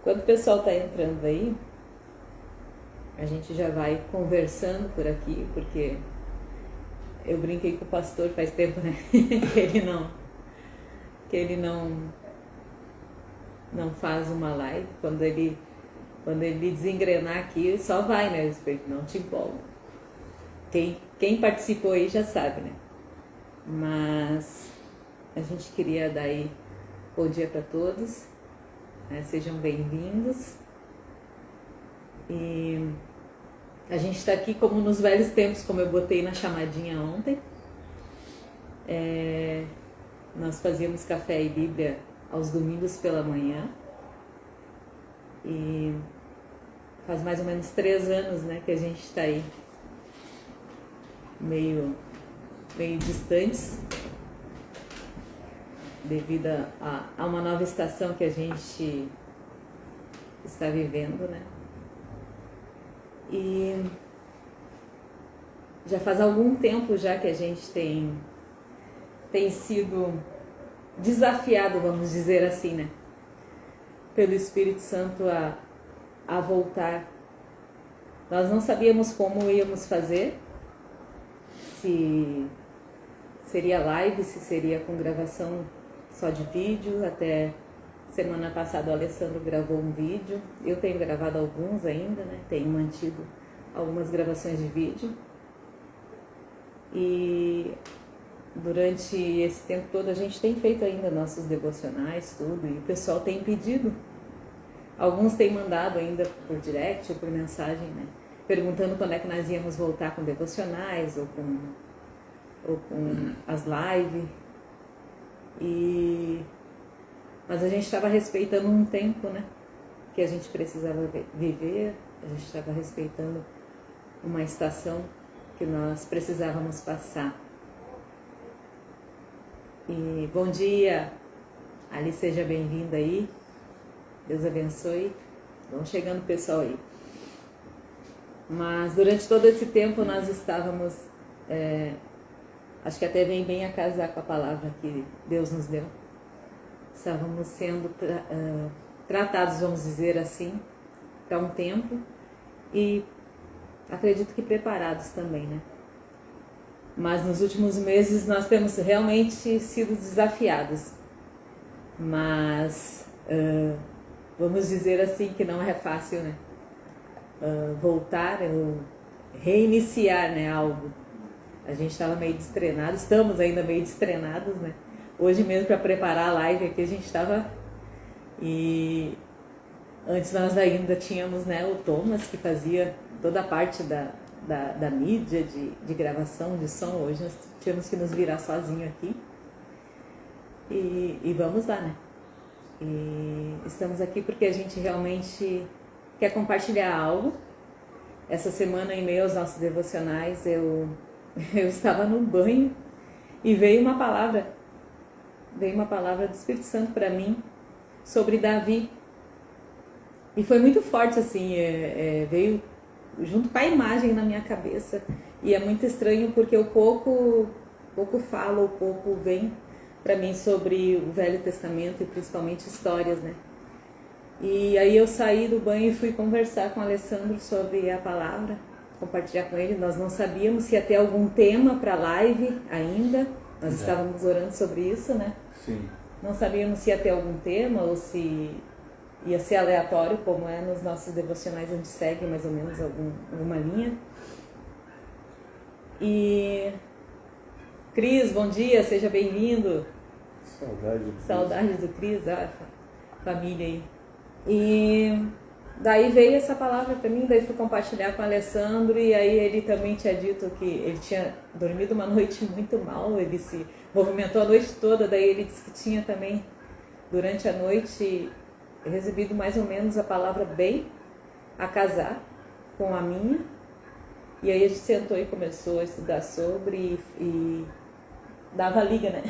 Quando o pessoal está entrando aí, a gente já vai conversando por aqui, porque eu brinquei com o pastor faz tempo, né? que ele não faz uma live. Quando ele desengrenar aqui, só vai, né? O Espírito não te empolga. Quem participou aí já sabe, né? Mas a gente queria dar aí bom dia para todos, né? Sejam bem-vindos. E a gente está aqui como nos velhos tempos, como eu botei na chamadinha ontem. Nós fazíamos café e Bíblia aos domingos pela manhã. E faz mais ou menos 3 anos, né, que a gente está aí meio distantes devido a uma nova estação que a gente está vivendo, né? E já faz algum tempo já que a gente tem sido desafiado, vamos dizer assim, né? Pelo Espírito Santo a voltar. Nós não sabíamos como íamos fazer, se seria live, se seria com gravação só de vídeo. Até semana passada o Alessandro gravou um vídeo, eu tenho gravado alguns ainda, né? Tenho mantido algumas gravações de vídeo. E durante esse tempo todo a gente tem feito ainda nossos devocionais, tudo, e o pessoal tem pedido. Alguns têm mandado ainda por direct ou por mensagem, né? Perguntando quando é que nós íamos voltar com devocionais ou com as lives. Mas a gente estava respeitando um tempo, né? Que a gente precisava viver, a gente estava respeitando uma estação que nós precisávamos passar. E bom dia, Ali, seja bem-vinda aí, Deus abençoe. Vão chegando o pessoal aí. Mas durante todo esse tempo nós estávamos, acho que até vem bem a casar com a palavra que Deus nos deu. Estávamos sendo tratados, vamos dizer assim, para um tempo, e acredito que preparados também, né? Mas nos últimos meses nós temos realmente sido desafiados. Mas vamos dizer assim que não é fácil, né? Voltar ou reiniciar, né, algo. A gente estava meio destrenado, estamos ainda meio destrenados, né? Hoje mesmo para preparar a live aqui a gente estava... E antes nós ainda tínhamos, né, o Thomas, que fazia toda a parte da mídia, de gravação, de som. Hoje nós tínhamos que nos virar sozinho aqui. E vamos lá, né? E estamos aqui porque a gente realmente quer compartilhar algo. Essa semana, em meio aos nossos devocionais, eu estava no banho e veio uma palavra do Espírito Santo para mim sobre Davi. E foi muito forte, assim, veio junto com a imagem na minha cabeça. E é muito estranho porque eu pouco falo, pouco vem para mim sobre o Velho Testamento e principalmente histórias, né? E aí eu saí do banho e fui conversar com o Alessandro sobre a palavra, compartilhar com ele. Nós não sabíamos se ia ter algum tema para a live ainda, nós estávamos orando sobre isso, né? Sim. Não sabíamos se ia ter algum tema ou se ia ser aleatório, como é nos nossos devocionais, a gente segue mais ou menos alguma linha. E Cris, bom dia, seja bem-vindo. Saudade do Cris, família aí. E daí veio essa palavra para mim, daí fui compartilhar com o Alessandro, e aí ele também tinha dito que ele tinha dormido uma noite muito mal, ele se movimentou a noite toda, daí ele disse que tinha também, durante a noite, recebido mais ou menos a palavra bem a casar com a minha. E aí a gente sentou e começou a estudar sobre e dava liga, né?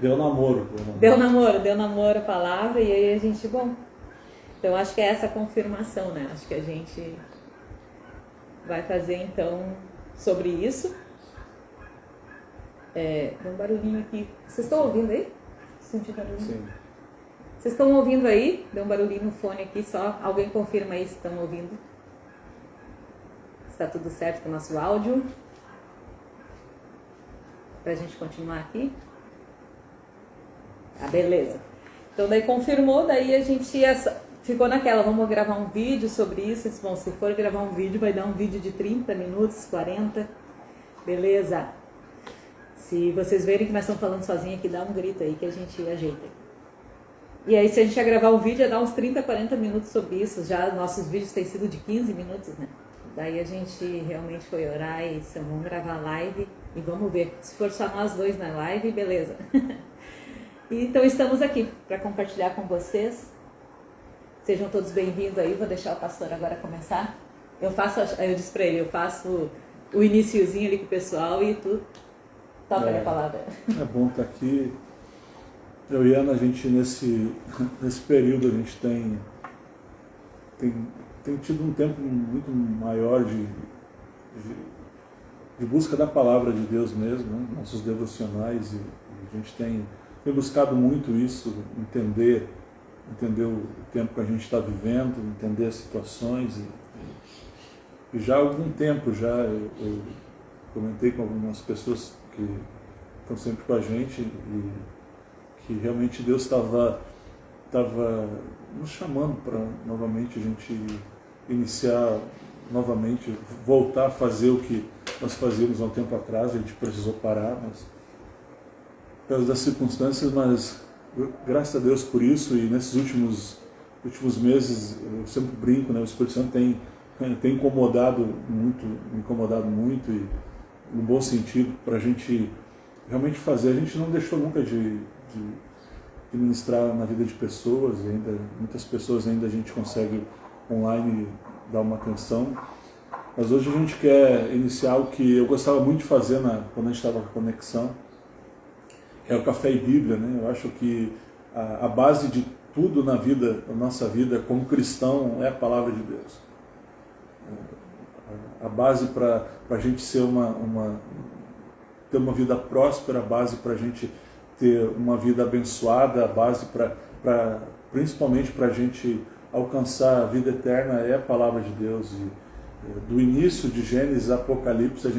Deu namoro. Deu namoro a palavra, e aí a gente, então acho que é essa confirmação, né? Acho que a gente vai fazer então sobre isso. Tem um barulhinho aqui. Vocês estão ouvindo aí? Sentindo barulho? Sim. Vocês estão ouvindo aí? Deu um barulhinho no fone aqui só. Alguém confirma aí se estão ouvindo. Está tudo certo com o nosso áudio. Para a gente continuar aqui. Ah, beleza. Então daí confirmou, daí a gente ficou naquela, vamos gravar um vídeo sobre isso. Bom, se for gravar um vídeo, vai dar um vídeo de 30 minutos, 40. Beleza? Se vocês verem que nós estamos falando sozinho aqui, dá um grito aí que a gente ajeita. E aí, se a gente ia gravar um vídeo, ia dar uns 30, 40 minutos sobre isso. Já nossos vídeos têm sido de 15 minutos, né? Daí a gente realmente foi orar e disse, vamos gravar live e vamos ver. Se for só nós dois na live, beleza. Então estamos aqui para compartilhar com vocês. Sejam todos bem-vindos aí. Vou deixar o pastor agora começar. Eu disse para ele, eu faço o iniciozinho ali com o pessoal e tu toca a palavra. É bom estar aqui. Eu e Ana, a gente nesse período, a gente tem tido um tempo muito maior de busca da palavra de Deus mesmo, né? Nossos devocionais, e a gente tem buscado muito isso, entender o tempo que a gente está vivendo, entender as situações, e já há algum tempo eu comentei com algumas pessoas que estão sempre com a gente, e que realmente Deus estava nos chamando para novamente a gente iniciar novamente, voltar a fazer o que nós fazíamos há um tempo atrás. A gente precisou parar, mas por causa das circunstâncias, mas graças a Deus por isso. E nesses últimos meses, eu sempre brinco, né? O Espírito Santo tem me incomodado muito, e no bom sentido, para a gente realmente fazer. A gente não deixou nunca de ministrar na vida de pessoas, e ainda muitas pessoas ainda a gente consegue online dar uma atenção, mas hoje a gente quer iniciar o que eu gostava muito de fazer quando a gente estava com a conexão, que é o Café e Bíblia, né? Eu acho que a base de tudo na nossa vida como cristão é a palavra de Deus. A base para a gente ser ter uma vida próspera, a base para a gente ter uma vida abençoada, a base principalmente para a gente alcançar a vida eterna é a palavra de Deus. E do início de Gênesis a Apocalipse,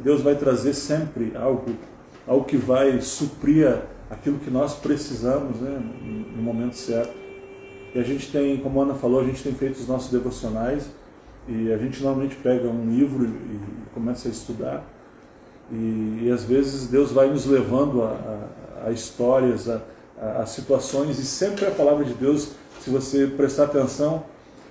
Deus vai trazer sempre algo que vai suprir aquilo que nós precisamos, né, no momento certo. E a gente tem, como a Ana falou, a gente tem feito os nossos devocionais, e a gente normalmente pega um livro e começa a estudar. E às vezes Deus vai nos levando a histórias, a situações, e sempre a palavra de Deus, se você prestar atenção,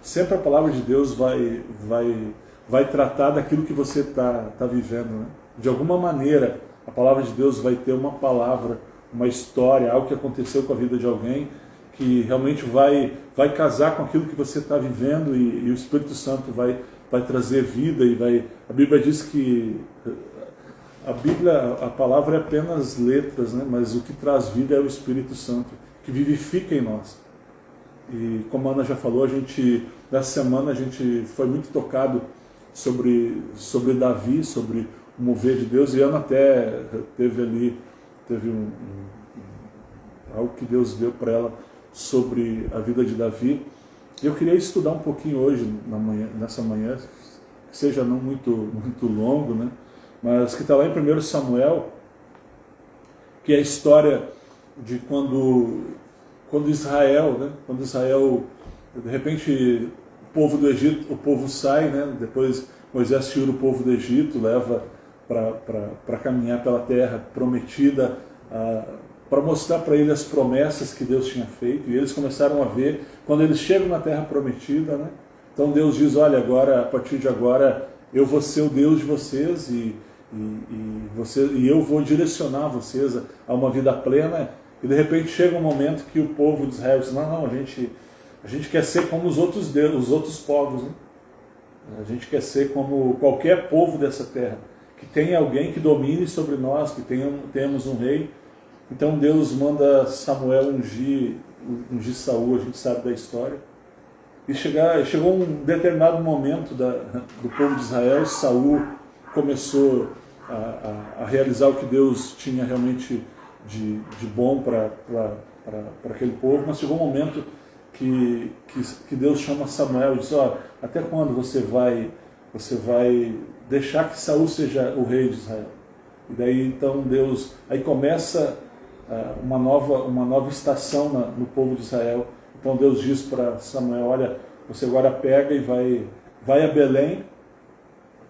sempre a palavra de Deus vai tratar daquilo que você está vivendo, né? De alguma maneira, a palavra de Deus vai ter uma palavra, uma história, algo que aconteceu com a vida de alguém, que realmente vai casar com aquilo que você está vivendo, e o Espírito Santo vai trazer vida, a Bíblia diz que a palavra é apenas letras, né? Mas o que traz vida é o Espírito Santo, que vivifica em nós. E como a Ana já falou, nessa semana a gente foi muito tocado sobre Davi, sobre o mover de Deus, e a Ana até teve algo que Deus deu para ela sobre a vida de Davi. E eu queria estudar um pouquinho hoje, nessa manhã, que seja não muito longo, né? Mas que está lá em 1 Samuel, que é a história de quando Israel, de repente, o povo do Egito, o povo sai, né? Depois Moisés tira o povo do Egito, leva para caminhar pela terra prometida, para mostrar para ele as promessas que Deus tinha feito, e eles começaram a ver, quando eles chegam na terra prometida, né? Então Deus diz, olha, agora, a partir de agora, eu vou ser o Deus de vocês, e eu vou direcionar vocês a uma vida plena. E de repente chega um momento que o povo de Israel diz, não, a gente quer ser como os outros povos, né? A gente quer ser como qualquer povo dessa terra, que tenha alguém que domine sobre nós, que tenhamos um rei. Então Deus manda Samuel ungir Saul, a gente sabe da história. E chegou um determinado momento do povo de Israel, Saul começou a realizar o que Deus tinha realmente de bom para aquele povo, mas chegou um momento que Deus chama Samuel e diz, até quando você vai deixar que Saul seja o rei de Israel? E daí então Deus, aí começa uma nova estação no povo de Israel. Então Deus diz para Samuel, olha, você agora pega e vai a Belém,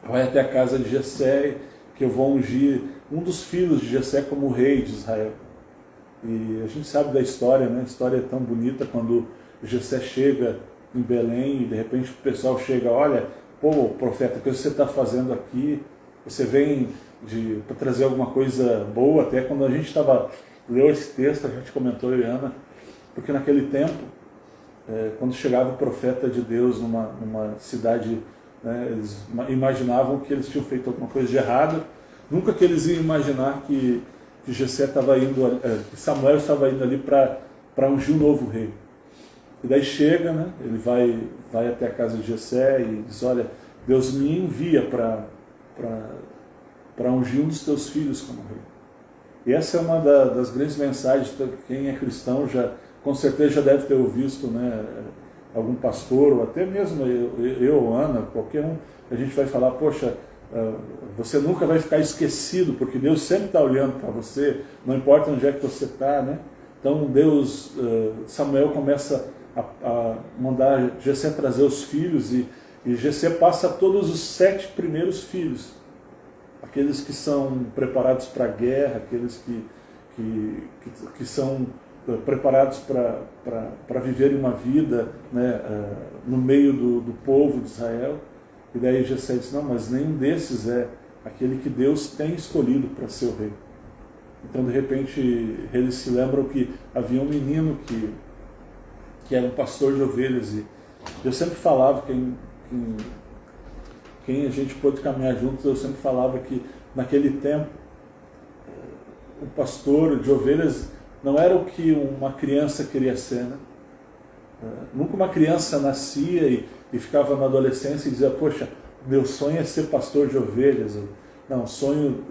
vai até a casa de Jessé, que eu vou ungir um dos filhos de Jessé como rei de Israel. E a gente sabe da história, né? A história é tão bonita quando Jessé chega em Belém e de repente o pessoal chega, olha, pô, profeta, o que você está fazendo aqui? Você vem para trazer alguma coisa boa? Até quando a gente leu esse texto, a gente comentou, eu e Ana, porque naquele tempo, quando chegava o profeta de Deus numa cidade, né, eles imaginavam que eles tinham feito alguma coisa de errado, nunca que eles iam imaginar que Jessé estava indo, que Samuel estava indo ali para ungir um novo rei. E daí chega, né, ele vai até a casa de Jessé e diz, olha, Deus me envia para ungir um dos teus filhos como rei. E essa é uma das grandes mensagens, quem é cristão com certeza já deve ter ouvido, né, algum pastor, ou até mesmo eu, Ana, qualquer um, a gente vai falar, poxa, você nunca vai ficar esquecido, porque Deus sempre está olhando para você, não importa onde é que você está, né? Então Samuel começa a mandar Jessé trazer os filhos, e Jessé passa todos os 7 primeiros filhos, aqueles que são preparados para a guerra, aqueles que são preparados para viverem uma vida, né, no meio do povo de Israel. E daí Jessé diz, não, mas nenhum desses é aquele que Deus tem escolhido para ser o rei. Então, de repente, eles se lembram que havia um menino que era um pastor de ovelhas, e eu sempre falava, quem a gente pôde caminhar juntos, eu sempre falava que naquele tempo o pastor de ovelhas não era o que uma criança queria ser, né? Nunca uma criança nascia e ficava na adolescência e dizia, poxa, meu sonho é ser pastor de ovelhas. Não, o sonho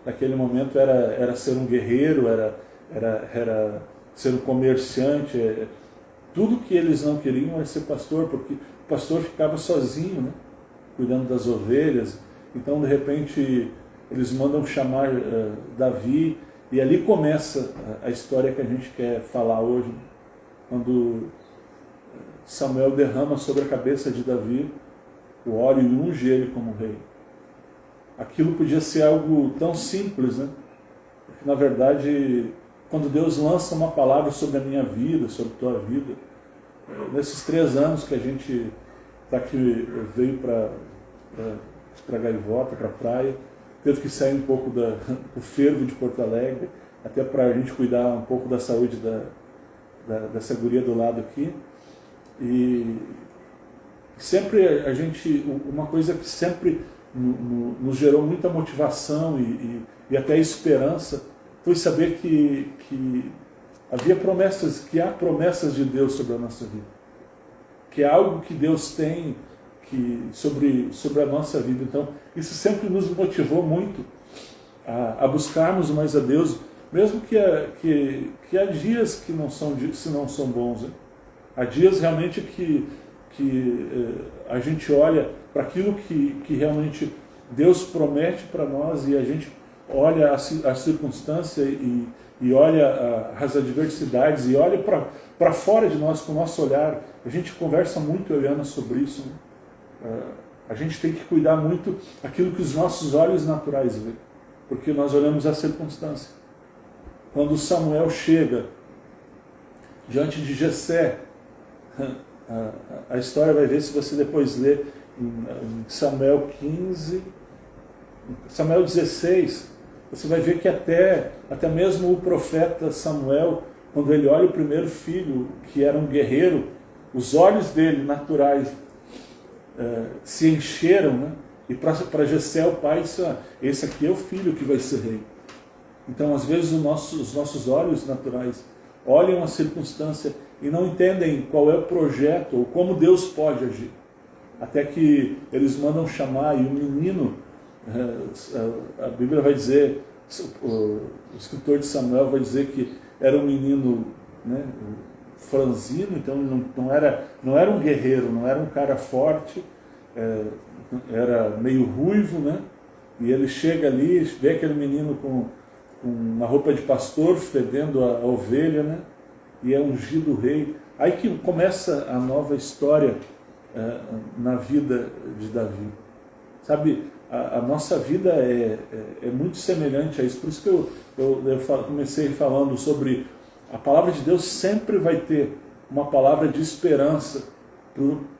daquele momento era ser um guerreiro, era ser um comerciante. Tudo que eles não queriam era ser pastor, porque o pastor ficava sozinho, né, cuidando das ovelhas. Então, de repente, eles mandam chamar Davi, e ali começa a história que a gente quer falar hoje, quando Samuel derrama sobre a cabeça de Davi o óleo e unge ele como rei. Aquilo podia ser algo tão simples, né? Porque, na verdade, quando Deus lança uma palavra sobre a minha vida, sobre a tua vida, nesses 3 anos que a gente está aqui, veio para Gaivota, para a praia, teve que sair um pouco do fervo de Porto Alegre, até para a gente cuidar um pouco da saúde dessa guria do lado aqui. E sempre uma coisa que sempre nos gerou muita motivação e até esperança, foi saber que havia promessas, que há promessas de Deus sobre a nossa vida, que é algo que Deus tem sobre a nossa vida. Então, isso sempre nos motivou muito a buscarmos mais a Deus, mesmo que há dias que não são bons, né? Há dias realmente que a gente olha para aquilo que realmente Deus promete para nós, e a gente olha a circunstância e olha as adversidades e olha para fora de nós com o nosso olhar. A gente conversa muito, eu e Ana, sobre isso, né? A gente tem que cuidar muito aquilo que os nossos olhos naturais veem, porque nós olhamos a circunstância. Quando Samuel chega diante de Jessé, a história vai ver, se você depois ler em Samuel 15, Samuel 16, você vai ver que até mesmo o profeta Samuel, quando ele olha o primeiro filho, que era um guerreiro, os olhos dele naturais se encheram, né? E para Jessé, o pai, disse, esse aqui é o filho que vai ser rei. Então, às vezes, os nossos olhos naturais olham a circunstância e não entendem qual é o projeto ou como Deus pode agir. Até que eles mandam chamar, e o menino, a Bíblia vai dizer, o escritor de Samuel vai dizer que era um menino, né, franzino, então não era um guerreiro, não era um cara forte, era meio ruivo, né? E ele chega ali, vê aquele menino com uma roupa de pastor, fedendo a ovelha, né? E é ungido rei. Aí que começa a nova história na vida de Davi. Sabe, a nossa vida é muito semelhante a isso. Por isso que eu comecei falando sobre a palavra de Deus sempre vai ter uma palavra de esperança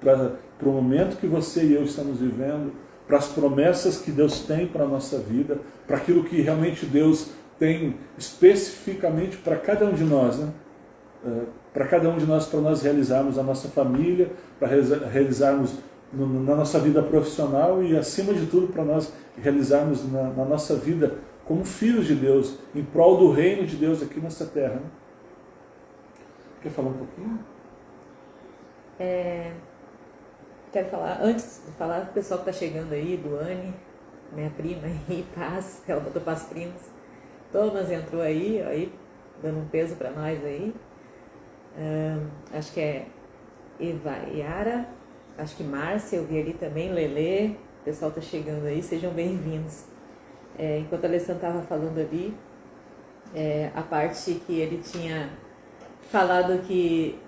para o momento que você e eu estamos vivendo, para as promessas que Deus tem para a nossa vida, para aquilo que realmente Deus tem especificamente para cada um de nós, né? Para cada um de nós, para nós realizarmos a nossa família, para realizarmos na nossa vida profissional e, acima de tudo, para nós realizarmos na nossa vida como filhos de Deus, em prol do reino de Deus aqui nessa terra. Né? Quer falar um pouquinho? Quero falar, antes de falar do pessoal que está chegando aí, do Anne, minha prima aí, Paz, ela botou Paz Primos. Thomas entrou aí, dando um peso para nós aí. Acho que é Eva Yara, acho que Márcia, eu vi ali também, Lelê, o pessoal está chegando aí, sejam bem-vindos. Enquanto a Alessandra estava falando ali, a parte que ele tinha falado que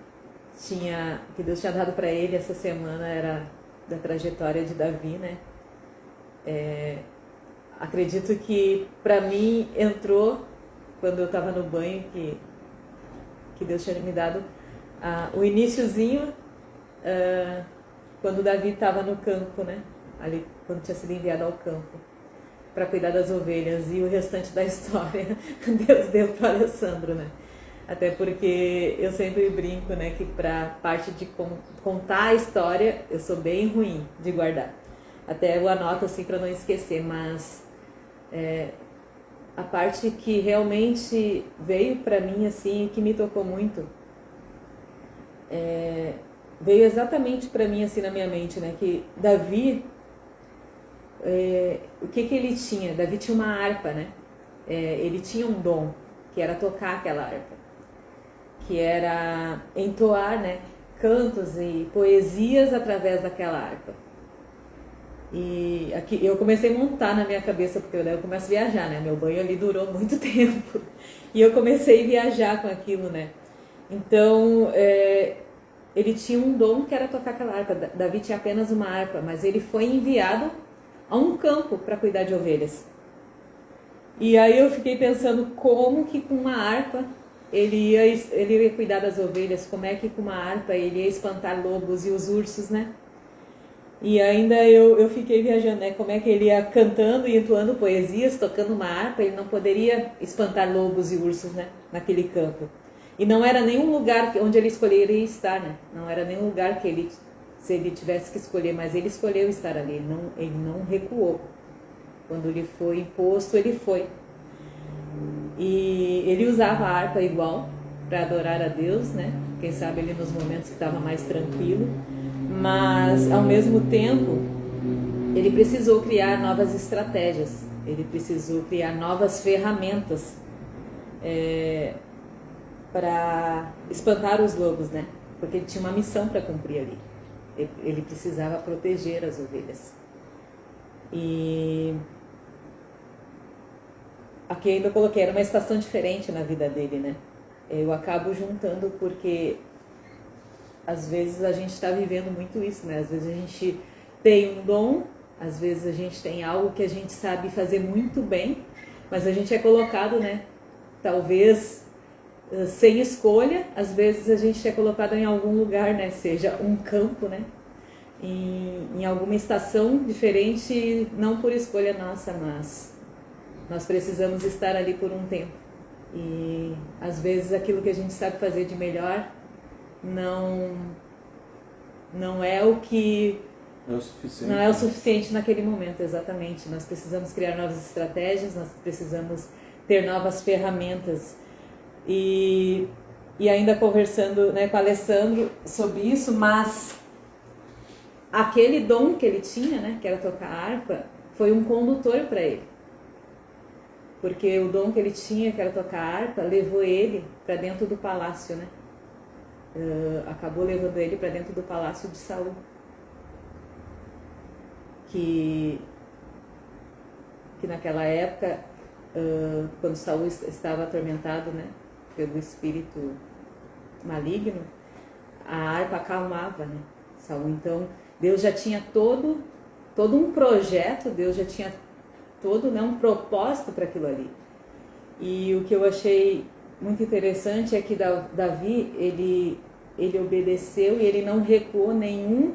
Deus tinha dado para ele essa semana era da trajetória de Davi, né? Acredito que para mim entrou quando eu estava no banho que Deus tinha me dado o iniciozinho quando Davi estava no campo, né? Ali quando tinha sido enviado ao campo para cuidar das ovelhas, e o restante da história Deus deu para Alessandro, né? Até porque eu sempre brinco, né, que para parte de contar a história eu sou bem ruim de guardar. Até eu anoto assim para não esquecer, mas a parte que realmente veio para mim assim, que me tocou muito, veio exatamente para mim assim na minha mente, né, que Davi, o que ele tinha? Davi tinha uma harpa, né? Ele tinha um dom, que era tocar aquela harpa, que era entoar, né, cantos e poesias através daquela harpa. E aqui eu comecei a montar na minha cabeça, porque eu começo a viajar, né? Meu banho ali durou muito tempo. E eu comecei a viajar com aquilo, né? Então, ele tinha um dom que era tocar aquela harpa. Davi tinha apenas uma harpa, mas ele foi enviado a um campo para cuidar de ovelhas. E aí eu fiquei pensando como que com uma harpa ele ia cuidar das ovelhas, como é que com uma harpa ele ia espantar lobos e os ursos, né? E ainda eu fiquei viajando, né? Como é que ele ia cantando e entoando poesias, tocando uma harpa, ele não poderia espantar lobos e ursos, né? Naquele campo. E não era nenhum lugar onde ele escolheria estar, né? Não era nenhum lugar que se ele tivesse que escolher, mas ele escolheu estar ali, ele não recuou. Quando lhe foi imposto, ele foi. E ele usava a harpa igual para adorar a Deus, né? Quem sabe ele nos momentos que estava mais tranquilo. Mas, ao mesmo tempo, ele precisou criar novas estratégias. Ele precisou criar novas ferramentas para espantar os lobos, né? Porque ele tinha uma missão para cumprir ali. Ele precisava proteger as ovelhas. E aqui ainda eu coloquei, era uma estação diferente na vida dele, né? Eu acabo juntando porque às vezes a gente está vivendo muito isso, né? Às vezes a gente tem um dom, às vezes a gente tem algo que a gente sabe fazer muito bem, mas a gente é colocado, né? Talvez sem escolha, às vezes a gente é colocado em algum lugar, né? Seja um campo, né? Em alguma estação diferente, não por escolha nossa, mas nós precisamos estar ali por um tempo. E às vezes aquilo que a gente sabe fazer de melhor não é o que não é o suficiente naquele momento, exatamente. Nós precisamos criar novas estratégias, nós precisamos ter novas ferramentas. E ainda conversando, né, com o Alessandro sobre isso, mas aquele dom que ele tinha, né, que era tocar harpa, foi um condutor para ele. porque o dom que ele tinha, que era tocar harpa, levou ele para dentro do palácio, né? Acabou levando ele para dentro do palácio de Saul, que naquela época, quando Saul estava atormentado, né, pelo espírito maligno, a harpa acalmava, né, Saul. Então Deus já tinha todo um projeto, Deus já tinha todo, né, um propósito para aquilo ali. E o que eu achei muito interessante é que Davi, ele obedeceu e ele não recuou em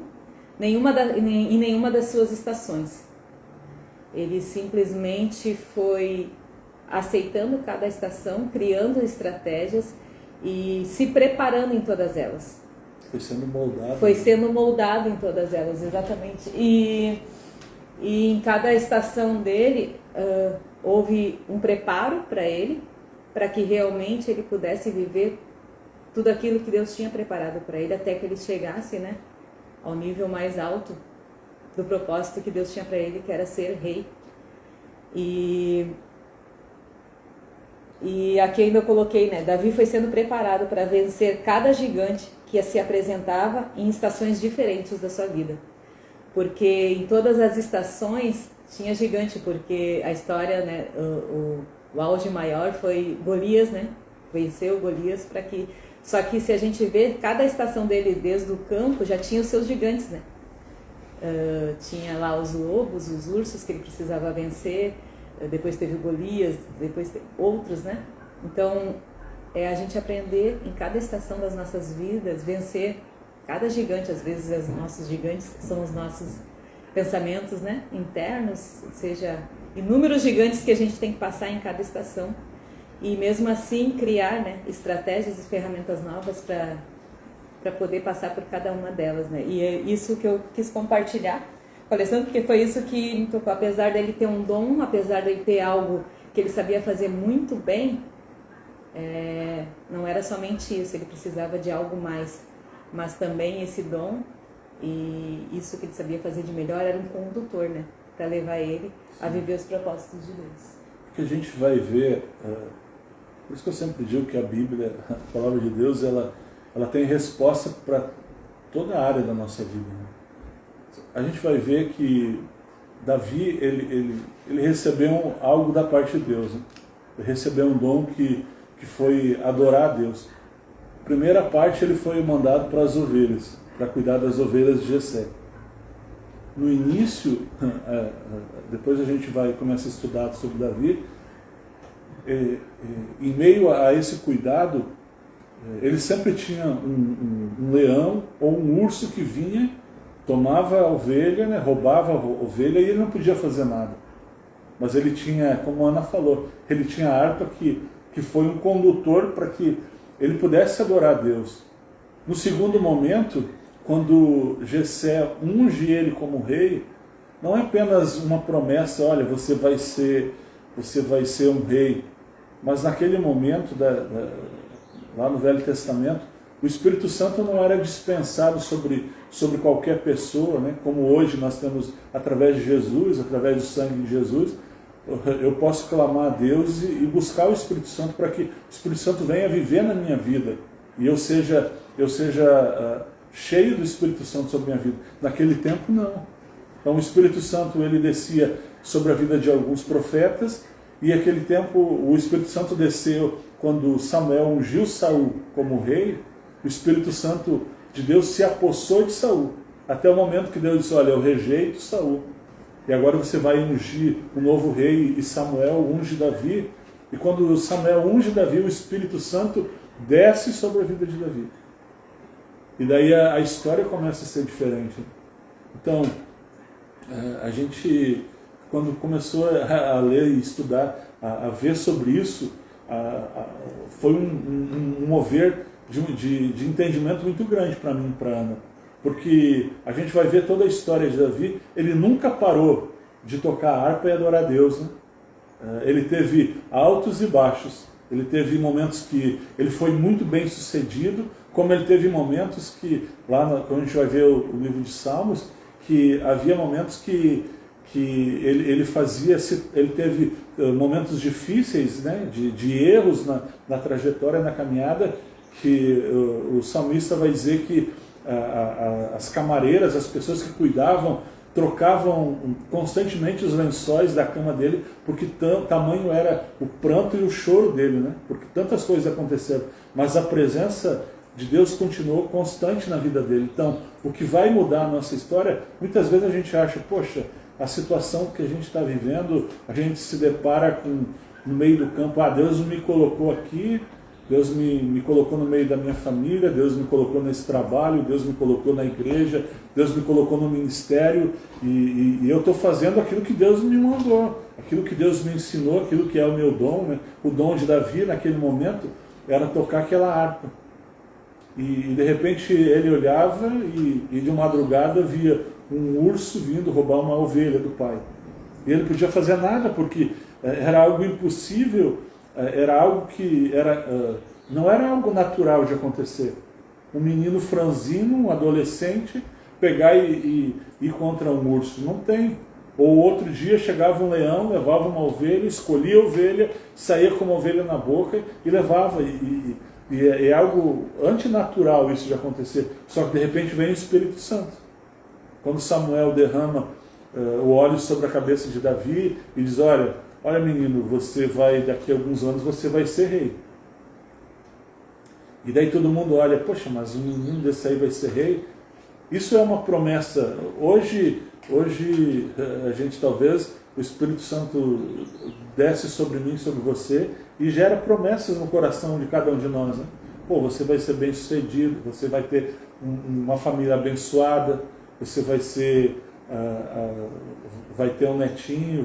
nenhuma das suas estações. Ele simplesmente foi aceitando cada estação, criando estratégias e se preparando em todas elas. Foi sendo moldado. Foi sendo moldado em todas elas, exatamente. E em cada estação dele, houve um preparo para ele, para que realmente ele pudesse viver tudo aquilo que Deus tinha preparado para ele, até que ele chegasse, né, ao nível mais alto do propósito que Deus tinha para ele, que era ser rei. E aqui ainda eu coloquei, né, Davi foi sendo preparado para vencer cada gigante que se apresentava em estações diferentes da sua vida. Porque em todas as estações tinha gigante, porque a história, né, o auge maior foi Golias, né, venceu Golias só que se a gente vê, cada estação dele desde o campo já tinha os seus gigantes, né? Tinha lá os lobos, os ursos que ele precisava vencer, depois teve Golias, depois teve outros, né? Então, a gente aprender em cada estação das nossas vidas, vencer cada gigante. Às vezes os nossos gigantes são os nossos pensamentos, né, internos, seja inúmeros gigantes que a gente tem que passar em cada estação. E mesmo assim criar, né, estratégias e ferramentas novas para poder passar por cada uma delas, né? E é isso que eu quis compartilhar com a Alessandro, porque foi isso que me tocou. Apesar dele ter um dom, apesar dele ter algo que ele sabia fazer muito bem, não era somente isso, ele precisava de algo mais. Mas também esse dom e isso que ele sabia fazer de melhor era um condutor, né, para levar ele a viver os propósitos de Deus. O que a gente vai ver... Por isso que eu sempre digo que a Bíblia, a palavra de Deus, ela tem resposta para toda a área da nossa vida. A gente vai ver que Davi, ele recebeu algo da parte de Deus. Né? Ele recebeu um dom que foi adorar a Deus. A primeira parte, ele foi mandado para as ovelhas, para cuidar das ovelhas de Jessé. No início, depois a gente começa a estudar sobre Davi, em meio a esse cuidado, ele sempre tinha um leão ou um urso que vinha, tomava a ovelha, né, roubava a ovelha e ele não podia fazer nada. Mas ele tinha, como a Ana falou, ele tinha a harpa que foi um condutor para que ele pudesse adorar a Deus. No segundo momento, quando Jessé unge ele como rei, não é apenas uma promessa, olha, você vai ser um rei. Mas naquele momento, lá no Velho Testamento, o Espírito Santo não era dispensado sobre qualquer pessoa, né? Como hoje nós temos através de Jesus, através do sangue de Jesus, eu posso clamar a Deus e buscar o Espírito Santo para que o Espírito Santo venha viver na minha vida e eu seja cheio do Espírito Santo sobre a minha vida. Naquele tempo, não. Então o Espírito Santo ele descia sobre a vida de alguns profetas. E naquele tempo o Espírito Santo desceu quando Samuel ungiu Saul como rei. O Espírito Santo de Deus se apossou de Saul. Até o momento que Deus disse, olha, eu rejeito Saul. E agora você vai ungir um novo rei e Samuel unge Davi. E quando Samuel unge Davi, o Espírito Santo desce sobre a vida de Davi. E daí a história começa a ser diferente. Então, a gente... Quando começou a ler e estudar, a ver sobre isso, foi um mover de entendimento muito grande para mim e para a Ana. Porque a gente vai ver toda a história de Davi, ele nunca parou de tocar harpa e adorar a Deus. Né? Ele teve altos e baixos, ele teve momentos que ele foi muito bem sucedido, como ele teve momentos que, quando a gente vai ver o livro de Salmos, que havia momentos que que ele teve momentos difíceis, né, de erros na trajetória, na caminhada, que o salmista vai dizer que as camareiras, as pessoas que cuidavam, trocavam constantemente os lençóis da cama dele, porque tamanho era o pranto e o choro dele, né? Porque tantas coisas aconteceram, mas a presença de Deus continuou constante na vida dele. Então, o que vai mudar a nossa história, muitas vezes a gente acha, poxa, a situação que a gente está vivendo, a gente se depara no meio do campo, Deus me colocou aqui, Deus me colocou no meio da minha família, Deus me colocou nesse trabalho, Deus me colocou na igreja, Deus me colocou no ministério, e eu estou fazendo aquilo que Deus me mandou, aquilo que Deus me ensinou, aquilo que é o meu dom, né? O dom de Davi naquele momento era tocar aquela harpa. E de repente ele olhava e de madrugada via um urso vindo roubar uma ovelha do pai. E ele não podia fazer nada, porque era algo impossível, era algo que não era algo natural de acontecer. Um menino franzino, um adolescente, pegar e ir contra um urso. Não tem. Ou outro dia chegava um leão, levava uma ovelha, escolhia a ovelha, saía com uma ovelha na boca e levava. E é algo antinatural isso de acontecer. Só que de repente vem o Espírito Santo. Quando Samuel derrama o óleo sobre a cabeça de Davi e diz, olha menino, você vai, daqui a alguns anos você vai ser rei. E daí todo mundo olha, poxa, mas um menino desse aí vai ser rei? Isso é uma promessa. Hoje a gente talvez, o Espírito Santo desce sobre mim, sobre você, e gera promessas no coração de cada um de nós, né? Pô, você vai ser bem sucedido, você vai ter uma família abençoada, você vai ter um netinho,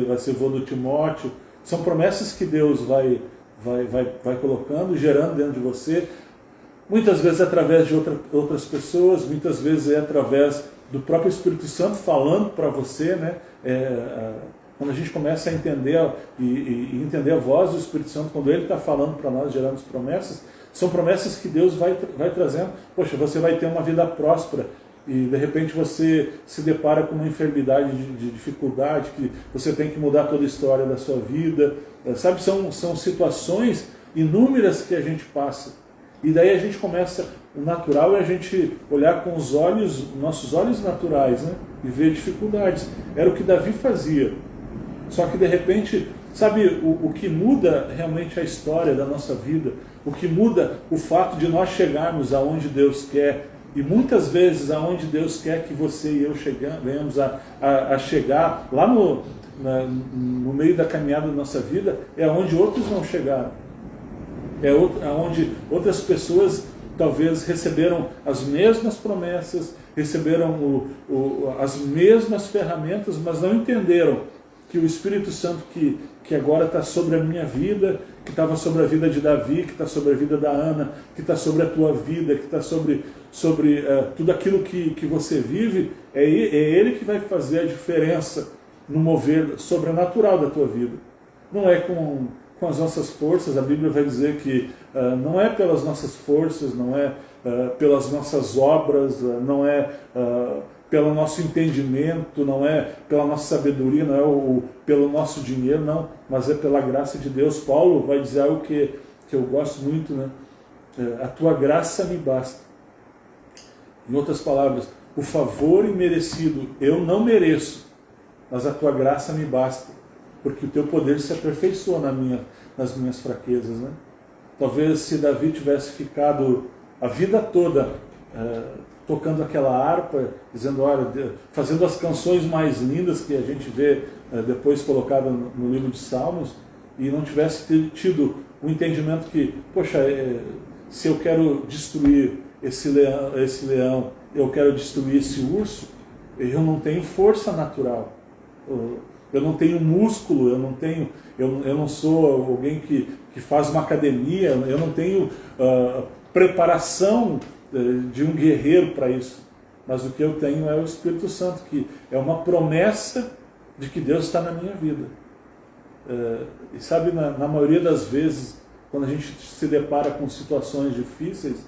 vai ser vô do Timóteo. São promessas que Deus vai colocando, gerando dentro de você, muitas vezes através de outras pessoas, muitas vezes é através do próprio Espírito Santo falando para você, né? Quando a gente começa a entender e entender a voz do Espírito Santo, quando Ele está falando para nós, gerando as promessas, são promessas que Deus vai trazendo. Poxa, você vai ter uma vida próspera, e de repente você se depara com uma enfermidade de dificuldade, que você tem que mudar toda a história da sua vida, sabe? São situações inúmeras que a gente passa, e daí a gente começa, o natural é a gente olhar com os nossos olhos naturais, né? E ver dificuldades. Era o que Davi fazia, só que de repente, sabe, o que muda realmente a história da nossa vida, o que muda o fato de nós chegarmos aonde Deus quer, e muitas vezes aonde Deus quer que você e eu venhamos a chegar, lá no meio da caminhada da nossa vida, é onde outros não chegaram. É onde outras pessoas talvez receberam as mesmas promessas, receberam as mesmas ferramentas, mas não entenderam que o Espírito Santo que agora está sobre a minha vida, que estava sobre a vida de Davi, que está sobre a vida da Ana, que está sobre a tua vida, que está sobre tudo aquilo que você vive, é Ele que vai fazer a diferença no mover sobrenatural da tua vida. Não é com as nossas forças. A Bíblia vai dizer que não é pelas nossas forças, não é pelas nossas obras, não é pelo nosso entendimento, não é pela nossa sabedoria, não é pelo nosso dinheiro, não, mas é pela graça de Deus. Paulo vai dizer algo que eu gosto muito, né? A tua graça me basta. Em outras palavras, o favor imerecido eu não mereço, mas a tua graça me basta, porque o teu poder se aperfeiçoa nas minhas fraquezas, né? Talvez se Davi tivesse ficado a vida toda tocando aquela harpa, dizendo, olha, fazendo as canções mais lindas que a gente vê depois colocada no livro de Salmos, e não tivesse tido o entendimento que, poxa, se eu quero destruir esse leão, eu quero destruir esse urso, eu não tenho força natural, eu não tenho músculo, eu não sou alguém que faz uma academia, eu não tenho preparação de um guerreiro para isso, mas o que eu tenho é o Espírito Santo, que é uma promessa de que Deus está na minha vida. E sabe, na maioria das vezes, quando a gente se depara com situações difíceis,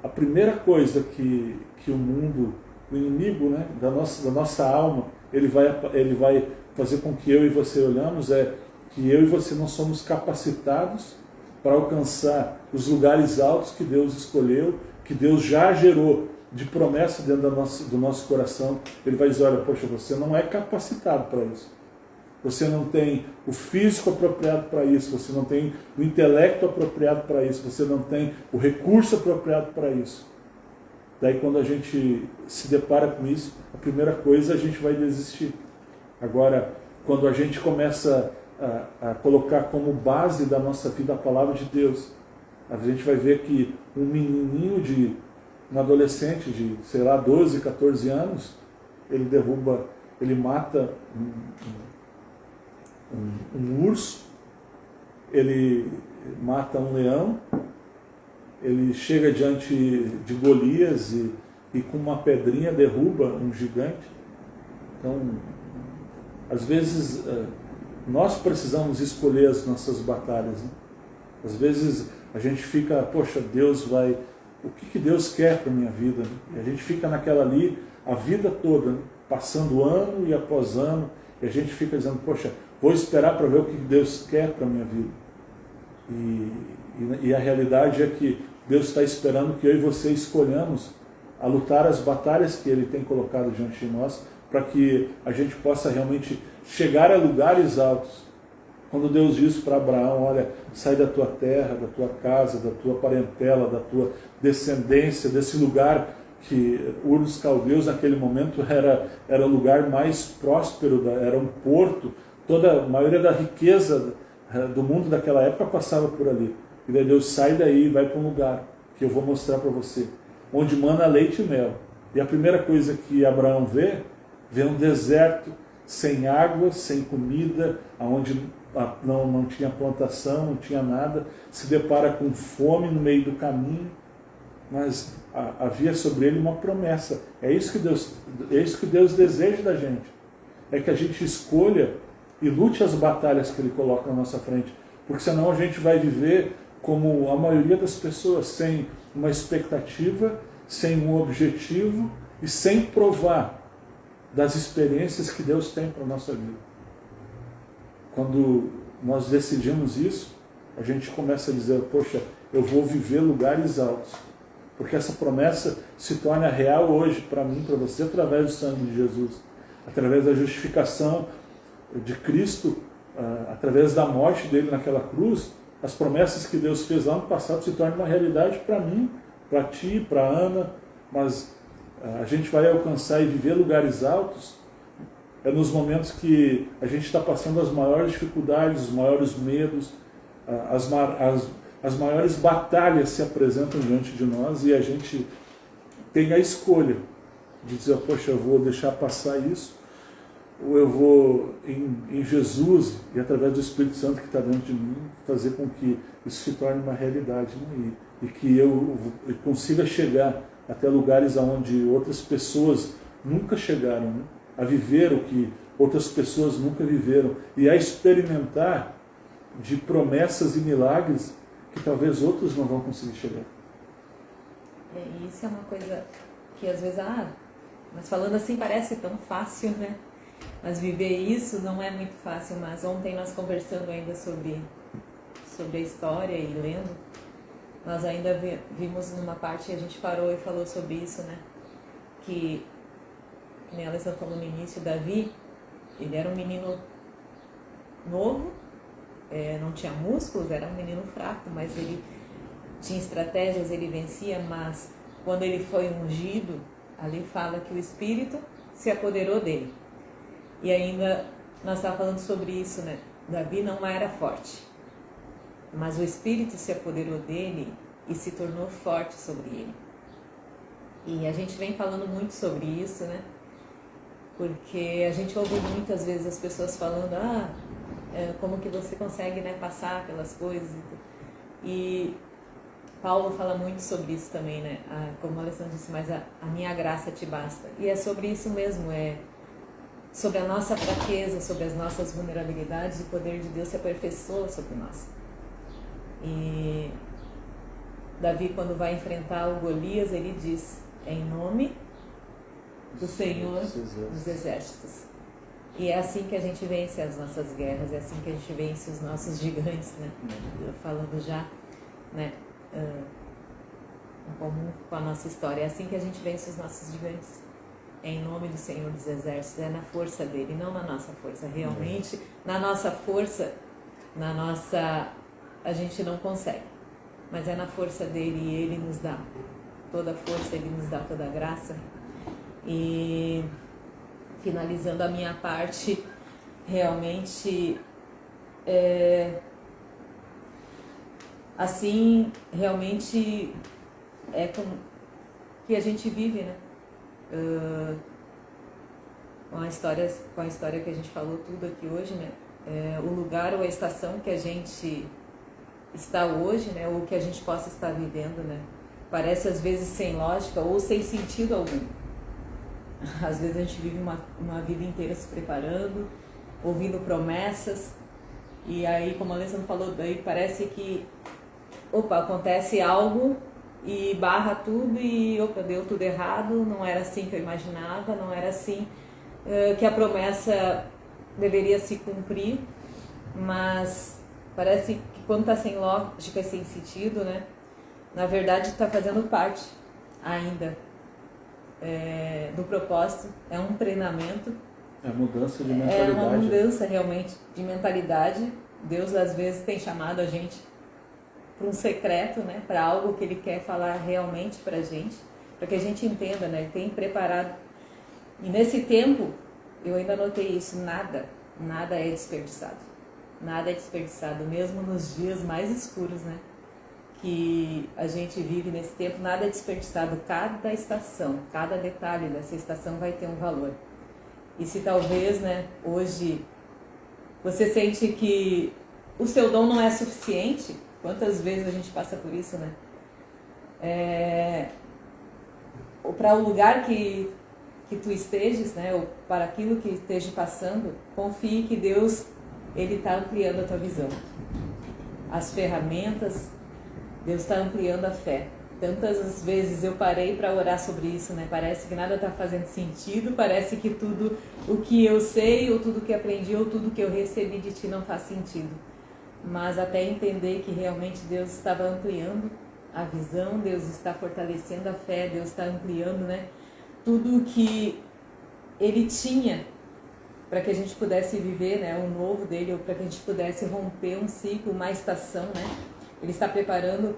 a primeira coisa que o mundo, o inimigo, né, da nossa alma, ele vai fazer com que eu e você olhamos é que eu e você não somos capacitados para alcançar os lugares altos que Deus escolheu, que Deus já gerou de promessa dentro do nosso coração. Ele vai dizer, olha, poxa, você não é capacitado para isso. Você não tem o físico apropriado para isso, você não tem o intelecto apropriado para isso, você não tem o recurso apropriado para isso. Daí quando a gente se depara com isso, a primeira coisa a gente vai desistir. Agora, quando a gente começa a colocar como base da nossa vida a palavra de Deus, a gente vai ver que um menininho um adolescente de, 12, 14 anos, ele mata um urso, ele mata um leão, ele chega diante de Golias e com uma pedrinha derruba um gigante. Então, às vezes, nós precisamos escolher as nossas batalhas, né? Às vezes a gente fica, poxa, o que Deus quer para a minha vida? Né? E a gente fica naquela ali a vida toda, né? Passando ano e após ano, e a gente fica dizendo, poxa, vou esperar para ver o que Deus quer para a minha vida. E a realidade é que Deus está esperando que eu e você escolhamos a lutar as batalhas que Ele tem colocado diante de nós, para que a gente possa realmente chegar a lugares altos. Quando Deus disse para Abraão, olha, sai da tua terra, da tua casa, da tua parentela, da tua descendência, desse lugar que Ur dos Caldeus naquele momento era o lugar mais próspero, era um porto, a maioria da riqueza do mundo daquela época passava por ali. E daí Deus sai daí e vai para um lugar que eu vou mostrar para você, onde mana leite e mel. E a primeira coisa que Abraão vê um deserto, sem água, sem comida, onde não tinha plantação, não tinha nada, se depara com fome no meio do caminho, mas havia sobre ele uma promessa. É isso que Deus deseja da gente, é que a gente escolha e lute as batalhas que Ele coloca na nossa frente, porque senão a gente vai viver como a maioria das pessoas, sem uma expectativa, sem um objetivo e sem provar das experiências que Deus tem para a nossa vida. Quando nós decidimos isso, a gente começa a dizer, poxa, eu vou viver lugares altos, porque essa promessa se torna real hoje para mim, para você, através do sangue de Jesus, através da justificação de Cristo, através da morte dele naquela cruz. As promessas que Deus fez lá no passado se tornam uma realidade para mim, para ti, para Ana, mas a gente vai alcançar e viver lugares altos nos momentos que a gente está passando as maiores dificuldades, os maiores medos, as maiores batalhas se apresentam diante de nós, e a gente tem a escolha de dizer, poxa, eu vou deixar passar isso, ou eu vou em Jesus e através do Espírito Santo que está dentro de mim fazer com que isso se torne uma realidade, né? E que eu consiga chegar até lugares onde outras pessoas nunca chegaram, né? A viver o que outras pessoas nunca viveram e a experimentar de promessas e milagres que talvez outros não vão conseguir chegar. Isso é uma coisa que às vezes, mas falando assim parece tão fácil, né? Mas viver isso não é muito fácil. Mas ontem nós conversando ainda sobre a história e lendo, nós ainda vimos numa parte, a gente parou e falou sobre isso, né? Que nem a Alessandra falou no início, Davi, ele era um menino novo, não tinha músculos, era um menino fraco, mas ele tinha estratégias, ele vencia. Mas quando ele foi ungido, ali fala que o Espírito se apoderou dele. E ainda nós estávamos falando sobre isso, né? Davi não era forte, mas o Espírito se apoderou dele e se tornou forte sobre ele. E a gente vem falando muito sobre isso, né? Porque a gente ouve muitas vezes as pessoas falando, como que você consegue, né, passar pelas coisas. E Paulo fala muito sobre isso também, né? Como a Alessandra disse, mas a minha graça te basta. E é sobre isso mesmo, sobre a nossa fraqueza, sobre as nossas vulnerabilidades, o poder de Deus se aperfeiçoa sobre nós. E Davi, quando vai enfrentar o Golias, ele diz, em nome do Senhor dos Exércitos. E é assim que a gente vence as nossas guerras, é assim que a gente vence os nossos gigantes, né? Falando já, né, em comum com a nossa história, é assim que a gente vence os nossos gigantes. É em nome do Senhor dos Exércitos, é na força dele, não na nossa força. Realmente, na nossa força, a gente não consegue. Mas é na força dele e ele nos dá toda a força, ele nos dá toda a graça. E finalizando a minha parte, realmente, assim, realmente é com que a gente vive, né? Com a história que a gente falou tudo aqui hoje, né? O lugar ou a estação que a gente está hoje, né? Ou que a gente possa estar vivendo, né? Parece às vezes sem lógica ou sem sentido algum. Às vezes a gente vive uma vida inteira se preparando, ouvindo promessas, e aí, como a Alessandra falou, daí parece que acontece algo e barra tudo e deu tudo errado, não era assim que eu imaginava, não era assim que a promessa deveria se cumprir, mas parece que quando está sem lógica e sem sentido, né, na verdade está fazendo parte ainda do propósito, é um treinamento. É mudança de mentalidade. É uma mudança realmente de mentalidade. Deus às vezes tem chamado a gente para um secreto, né, para algo que Ele quer falar realmente para a gente, para que a gente entenda, né, Ele tem preparado. E nesse tempo, eu ainda notei isso, nada é desperdiçado. Nada é desperdiçado, mesmo nos dias mais escuros, né, que a gente vive nesse tempo, nada é desperdiçado. Cada estação, cada detalhe dessa estação vai ter um valor. E se talvez, né, hoje você sente que o seu dom não é suficiente, quantas vezes a gente passa por isso, né? Ou para o lugar que tu estejas, né, ou para aquilo que esteja passando, confie que Deus, Ele está ampliando a tua visão. As ferramentas, Deus está ampliando a fé. Tantas vezes eu parei para orar sobre isso, né? Parece que nada está fazendo sentido, parece que tudo o que eu sei, ou tudo que aprendi, ou tudo que eu recebi de Ti não faz sentido. Mas até entender que realmente Deus estava ampliando a visão, Deus está fortalecendo a fé, Deus está ampliando, né, tudo o que Ele tinha para que a gente pudesse viver, né, o novo dele, ou para que a gente pudesse romper um ciclo, uma estação, né? Ele está preparando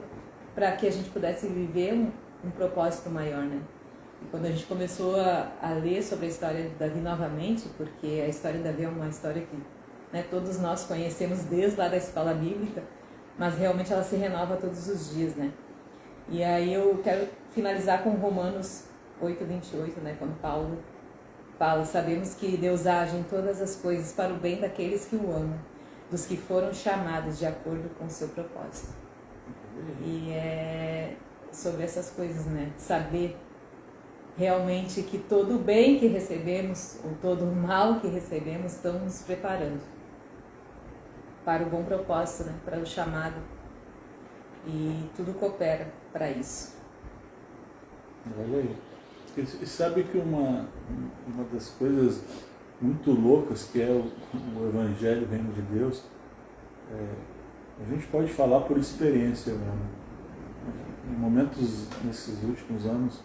para que a gente pudesse viver um propósito maior, né? E quando a gente começou a ler sobre a história de Davi novamente, porque a história de Davi é uma história que, né, todos nós conhecemos desde lá da escola bíblica, mas realmente ela se renova todos os dias, né? E aí eu quero finalizar com Romanos 8:28, né, quando Paulo fala: sabemos que Deus age em todas as coisas para o bem daqueles que o amam, dos que foram chamados de acordo com o seu propósito. E é sobre essas coisas, né? Saber realmente que todo o bem que recebemos, ou todo o mal que recebemos, estão nos preparando para o bom propósito, né? Para o chamado. E tudo coopera para isso. Olha aí. E sabe que uma das coisas muito loucas que é o Evangelho, o Reino de Deus, a gente pode falar por experiência mesmo. Em momentos, nesses últimos anos,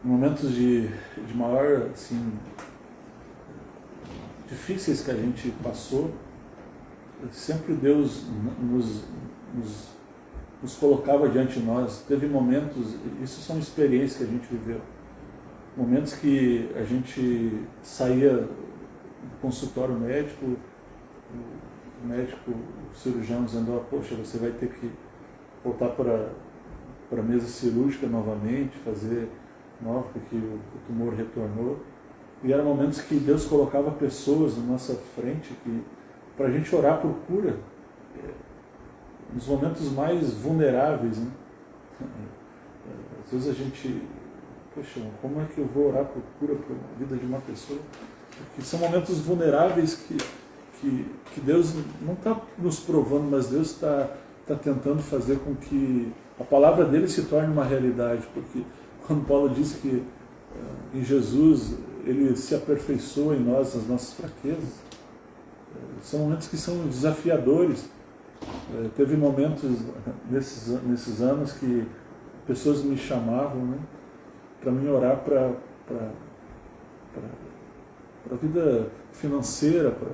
em momentos de maior, assim, difíceis que a gente passou, sempre Deus nos colocava diante de nós. Teve momentos, isso são experiências que a gente viveu, momentos que a gente saía do consultório médico, o médico, o cirurgião dizendo: poxa, você vai ter que voltar para a mesa cirúrgica novamente, fazer novo, porque o tumor retornou. E eram momentos que Deus colocava pessoas na nossa frente para a gente orar por cura, nos momentos mais vulneráveis, né? Às vezes a gente, poxa, como é que eu vou orar por cura para a vida de uma pessoa? Porque são momentos vulneráveis que Deus não está nos provando, mas Deus está tentando fazer com que a palavra dele se torne uma realidade. Porque quando Paulo diz que em Jesus Ele se aperfeiçoa em nós, nas nossas fraquezas. São momentos que são desafiadores. Teve momentos nesses anos que pessoas me chamavam, né, para mim orar para a vida financeira, para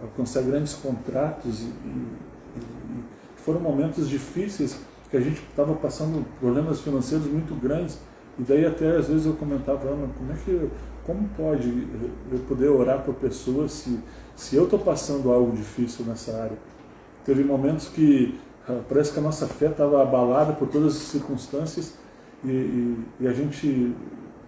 alcançar grandes contratos. E foram momentos difíceis, que a gente estava passando problemas financeiros muito grandes. E daí até às vezes eu comentava, Ana, como pode eu poder orar por pessoas se eu estou passando algo difícil nessa área? Teve momentos que parece que a nossa fé estava abalada por todas as circunstâncias e a gente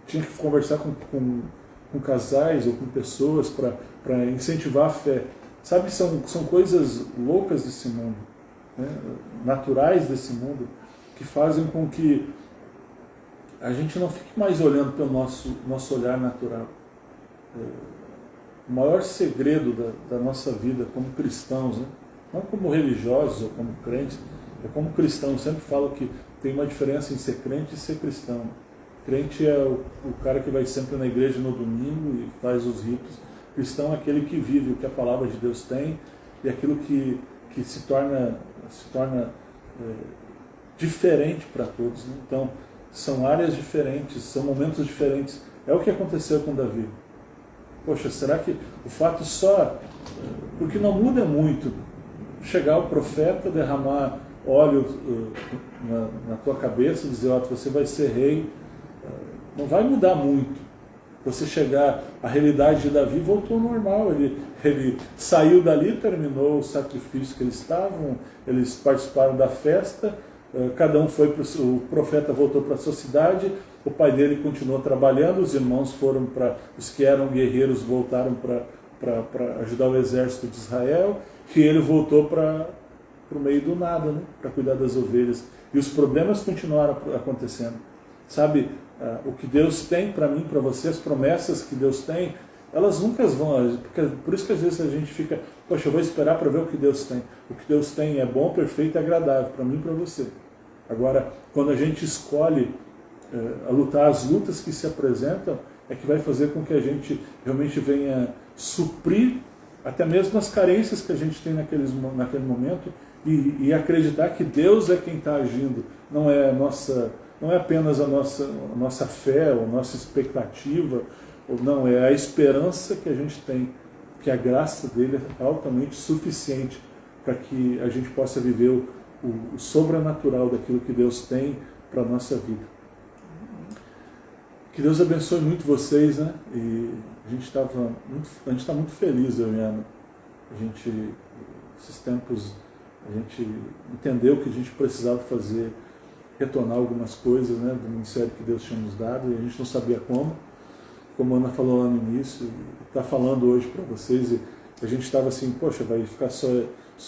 tinha que conversar com casais ou com pessoas para incentivar a fé. Sabe, são coisas loucas desse mundo, né? Naturais desse mundo, que fazem com que a gente não fique mais olhando pelo nosso olhar natural. O maior segredo da nossa vida como cristãos, né? Não como religiosos ou como crentes, é como cristão. Eu sempre falo que tem uma diferença em ser crente e ser cristão. Crente é o cara que vai sempre na igreja no domingo e faz os ritos. Cristão é aquele que vive o que a palavra de Deus tem e aquilo que se torna diferente para todos, né? Então, são áreas diferentes, são momentos diferentes. É o que aconteceu com Davi. Poxa, será que o fato só... Porque não muda muito chegar o profeta, derramar óleo na tua cabeça e dizer, ó, você vai ser rei. Não vai mudar muito. Você chegar, a realidade de Davi voltou ao normal. Ele saiu dali, terminou o sacrifício que eles estavam, eles participaram da festa, cada um foi, o profeta voltou para a sua cidade, o pai dele continuou trabalhando, os irmãos foram para, os que eram guerreiros voltaram para ajudar o exército de Israel, e ele voltou para o meio do nada, né, para cuidar das ovelhas. E os problemas continuaram acontecendo. Sabe, o que Deus tem para mim, para você, as promessas que Deus tem, elas nunca vão, por isso que às vezes a gente fica, poxa, eu vou esperar para ver o que Deus tem. O que Deus tem é bom, perfeito e agradável, para mim e para você. Agora, quando a gente escolhe a lutar as lutas que se apresentam, é que vai fazer com que a gente realmente venha suprir até mesmo as carências que a gente tem naquele momento e acreditar que Deus é quem está agindo, não é apenas a nossa fé, ou a nossa expectativa, ou não, é a esperança que a gente tem, que a graça dele é altamente suficiente para que a gente possa viver o sobrenatural daquilo que Deus tem para a nossa vida. Que Deus abençoe muito vocês, né? E a gente está muito feliz, eu e Ana. Esses tempos, a gente entendeu que a gente precisava fazer, retornar algumas coisas, né, do ministério que Deus tinha nos dado, e a gente não sabia como a Ana falou lá no início, está falando hoje para vocês, e a gente estava assim, poxa, vai ficar só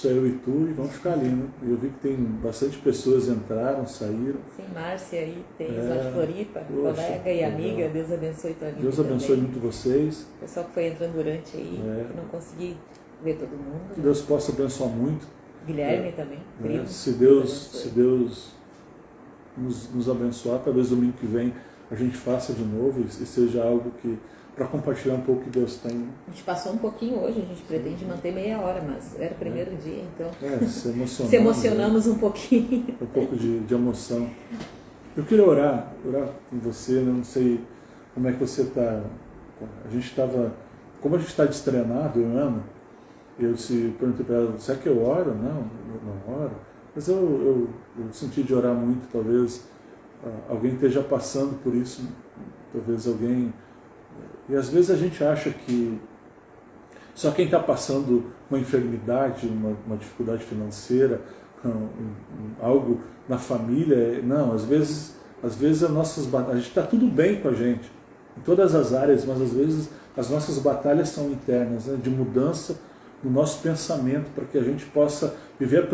eu e tu, e vamos ficar ali, né? E eu vi que tem bastante pessoas entraram, saíram. Sim, Márcia aí, tem lá de Floripa, colega e amiga, legal. Deus abençoe tua vida. Deus abençoe muito vocês. O pessoal que foi entrando durante aí, que não consegui ver todo mundo. Que Deus possa abençoar muito. Guilherme também, primo. Se Deus nos abençoar, talvez domingo que vem a gente faça de novo e seja algo que para compartilhar um pouco o que Deus tem. A gente passou um pouquinho hoje, a gente pretende manter meia hora, mas era o primeiro dia, então se emocionamos um pouquinho. Um pouco de emoção. Eu queria orar com você, né? Não sei como é que você está. A gente estava, como a gente está destreinado, eu amo, eu perguntei para ela, será que eu oro? Não, eu não oro. Mas eu senti de orar muito, talvez alguém esteja passando por isso, talvez alguém... E às vezes a gente acha que só quem está passando uma enfermidade, uma dificuldade financeira, algo na família, não, às vezes a gente está tudo bem com a gente, em todas as áreas, mas às vezes as nossas batalhas são internas, né, de mudança no nosso pensamento, para que a gente possa viver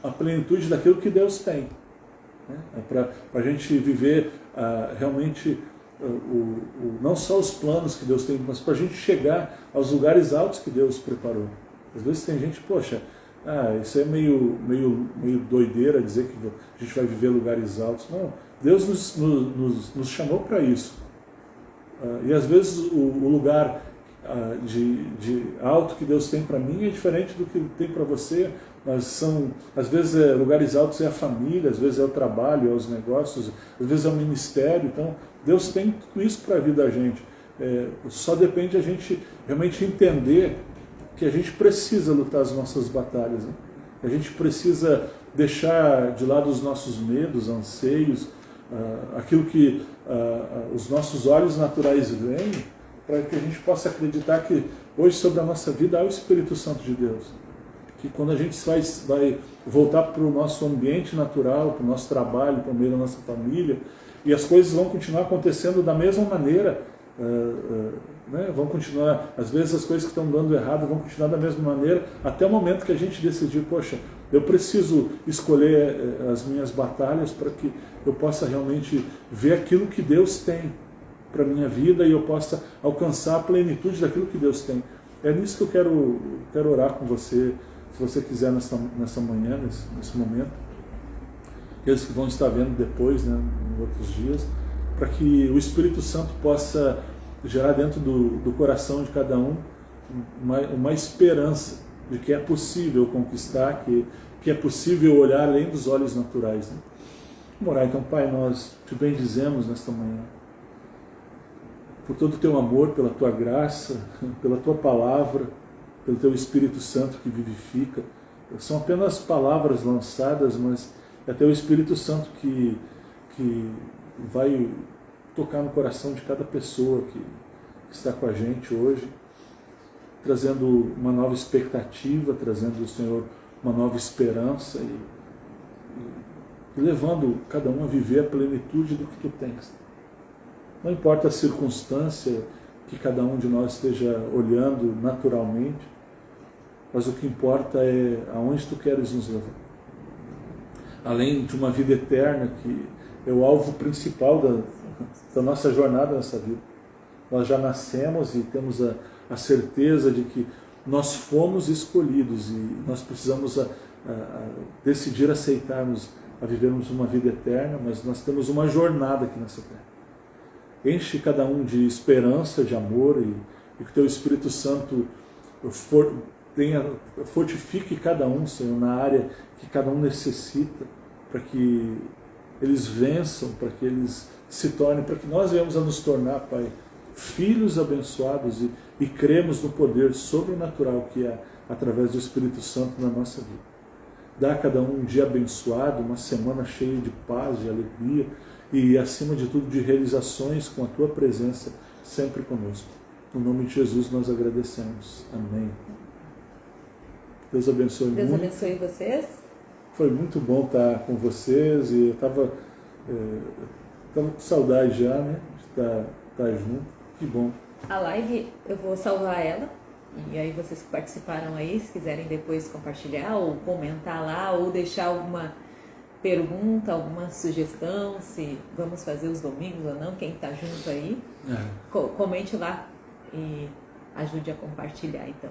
a plenitude daquilo que Deus tem. Né? Para a gente viver realmente não só os planos que Deus tem, mas para a gente chegar aos lugares altos que Deus preparou. Às vezes tem gente, poxa, isso é meio doideira dizer que a gente vai viver lugares altos. Não, Deus nos chamou para isso. E às vezes o lugar de alto que Deus tem para mim é diferente do que tem para você, mas às vezes lugares altos é a família, às vezes é o trabalho, é os negócios, às vezes é o ministério. Então Deus tem tudo isso para a vida da gente. Só depende a gente realmente entender que a gente precisa lutar as nossas batalhas, né? A gente precisa deixar de lado os nossos medos, anseios, aquilo que os nossos olhos naturais veem, para que a gente possa acreditar que hoje sobre a nossa vida há o Espírito Santo de Deus. Que quando a gente vai voltar para o nosso ambiente natural, para o nosso trabalho, para o meio da nossa família, e as coisas vão continuar acontecendo da mesma maneira, né? Vão continuar, às vezes as coisas que estão dando errado vão continuar da mesma maneira, até o momento que a gente decidir, poxa, eu preciso escolher as minhas batalhas para que eu possa realmente ver aquilo que Deus tem para a minha vida e eu possa alcançar a plenitude daquilo que Deus tem. É nisso que eu quero orar com você, se você quiser nessa manhã, nesse momento. Aqueles que vão estar vendo depois, né, em outros dias, para que o Espírito Santo possa gerar dentro do coração de cada um uma esperança de que é possível conquistar, que é possível olhar além dos olhos naturais, né? Vamos orar então, Pai, nós te bendizemos nesta manhã, por todo o teu amor, pela tua graça, pela tua palavra, pelo teu Espírito Santo que vivifica. São apenas palavras lançadas, mas é teu Espírito Santo que vai tocar no coração de cada pessoa que está com a gente hoje, trazendo uma nova expectativa, trazendo, Senhor, uma nova esperança e levando cada um a viver a plenitude do que tu tens. Não importa a circunstância que cada um de nós esteja olhando naturalmente, mas o que importa é aonde tu queres nos levar. Além de uma vida eterna, que é o alvo principal da nossa jornada nessa vida. Nós já nascemos e temos a certeza de que nós fomos escolhidos e nós precisamos decidir aceitarmos a vivermos uma vida eterna, mas nós temos uma jornada aqui nessa terra. Enche cada um de esperança, de amor e que o teu Espírito Santo fortifique cada um, Senhor, na área que cada um necessita, para que eles vençam, para que eles se tornem, para que nós venhamos a nos tornar, Pai, filhos abençoados e cremos no poder sobrenatural que é através do Espírito Santo na nossa vida. Dá a cada um dia abençoado, uma semana cheia de paz, de alegria e, acima de tudo, de realizações com a tua presença sempre conosco. No nome de Jesus nós agradecemos. Amém. Deus abençoe muito. Deus abençoe vocês. Foi muito bom estar com vocês e eu estava com saudade já, né, de estar junto. Que bom. A live eu vou salvar ela e aí vocês que participaram aí, se quiserem depois compartilhar ou comentar lá ou deixar alguma pergunta, alguma sugestão, se vamos fazer os domingos ou não, quem está junto aí, comente lá e ajude a compartilhar então.